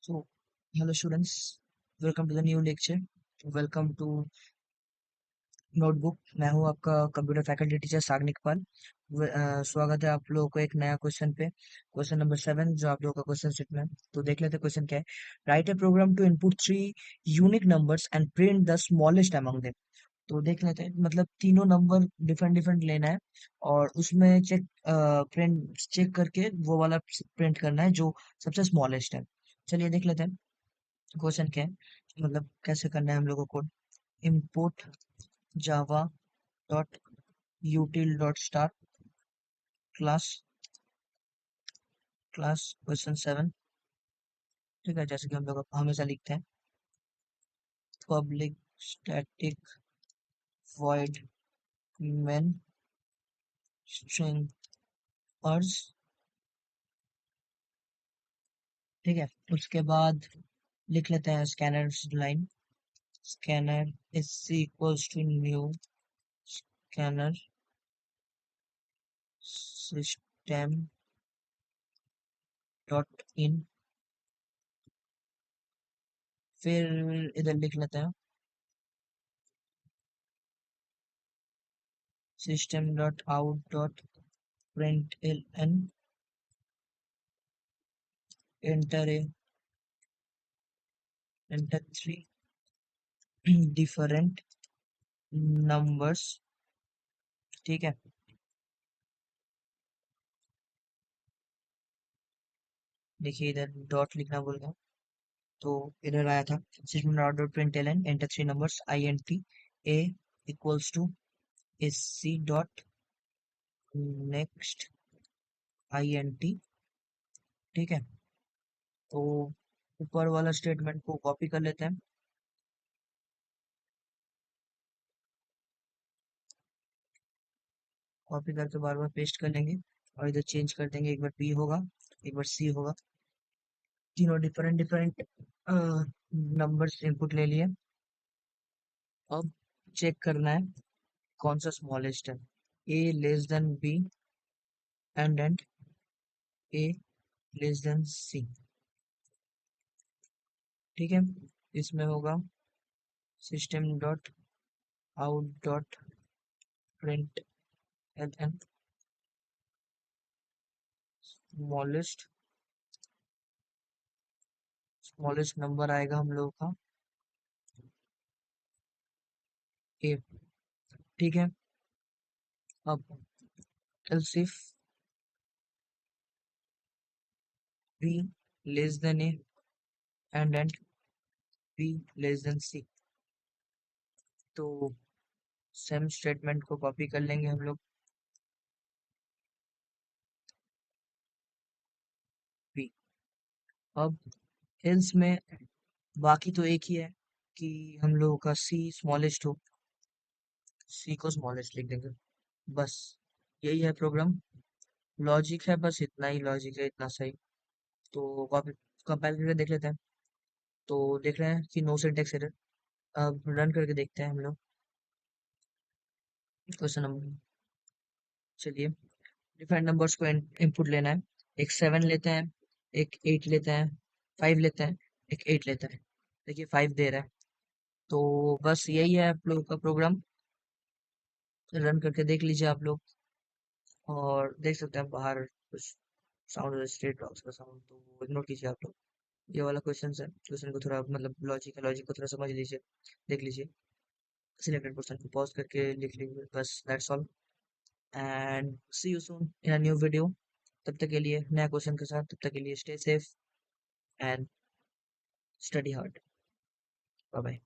So, hello students, welcome to the new lecture. Welcome to notebook. मैं हूं आपका computer faculty teacher Sagnik पाल। स्वागत है आप लोगों को एक नया क्वेश्चन पे। क्वेश्चन नंबर 7 जो आप लोगों का क्वेश्चन सेट में है। तो देख लेते हैं क्वेश्चन क्या है। Write a program to input 3 unique numbers and print the smallest among them. तो देख लेते हैं, मतलब तीनों नंबर डिफरेंट डिफरेंट लेना है और उसमें प्रिंट चेक करके वो वाला प्रिंट करना है जो सबसे स्मॉलेस्ट है। चलिए देख लेते हैं क्वेश्चन क्या है, मतलब कैसे करना है हम लोगों को। import java dot util dot start class question 7। ठीक है, जैसे कि हम लोग हमेशा लिखते हैं public static void main string अर्ज। ठीक है, उसके बाद लिख लेते हैं scanner line. Scanner is equals to new scanner system dot in. फिर इधर लिख लेते हैं system dot out dot print n enter enter 3 different numbers. ठीक है, देखिए इधर डॉट लिखना भूल गया, तो इधर आया था system dot print L N enter 3 numbers I N T A equals to S C dot next I N T. ठीक है, तो ऊपर वाला स्टेटमेंट को कॉपी कर लेते हैं। कॉपी करके बार बार पेस्ट कर लेंगे और इधर चेंज कर देंगे। एक बार बी होगा, एक बार सी होगा। तीनों डिफरेंट डिफरेंट नंबर्स इनपुट ले लिए। अब चेक करना है कौन सा स्मॉलेस्ट है। A less than b and a less than c. ठीक है, इसमें होगा system dot out dot print L n smallest smallest number आएगा हम लोगों का ए। ठीक है, अब else if b less than a and b less than c, तो सेम स्टेटमेंट को कॉपी कर लेंगे हम लोग बी। अब एल्स में बाकी तो एक ही है कि हम लोगों का सी स्मॉलेस्ट हो, सी को स्मॉलेस्ट लिख देंगे बस। यही है प्रोग्राम, लॉजिक है, बस इतना ही लॉजिक है, इतना सही। तो कॉपी कंपाइल करके देख लेते हैं। तो देख रहे हैं कि नो सिंटैक्स एरर। अब रन करके देखते हैं हम लोग क्वेश्चन नंबर। चलिए, डिफरेंट नंबर्स को इनपुट लेना है। एक 7 लेते हैं, एक 8 लेते हैं, 5 लेते हैं, एक 8 लेते हैं। देखिए 5 दे रहा है, तो बस यही है आप लोगों का प्रोग्राम। रन करके देख लीजिए आप लोग और देख सकते हैं बाहर कुछ साउंड, स्ट्रीट डॉग्स का साउंड, तो वो इग्नोर कीजिए आप लोग। ये वाला क्वेश्चन है, क्वेश्चन को थोड़ा मतलब लॉजिक को थोड़ा समझ लीजिए, देख लीजिए। सिलेक्टेड क्वेश्चन को पॉज करके लिख लीजिए, बस that's all. And see you soon in a new video. तब तक के लिए नया क्वेश्चन के साथ, तब तक के लिए stay safe and study hard. Bye bye.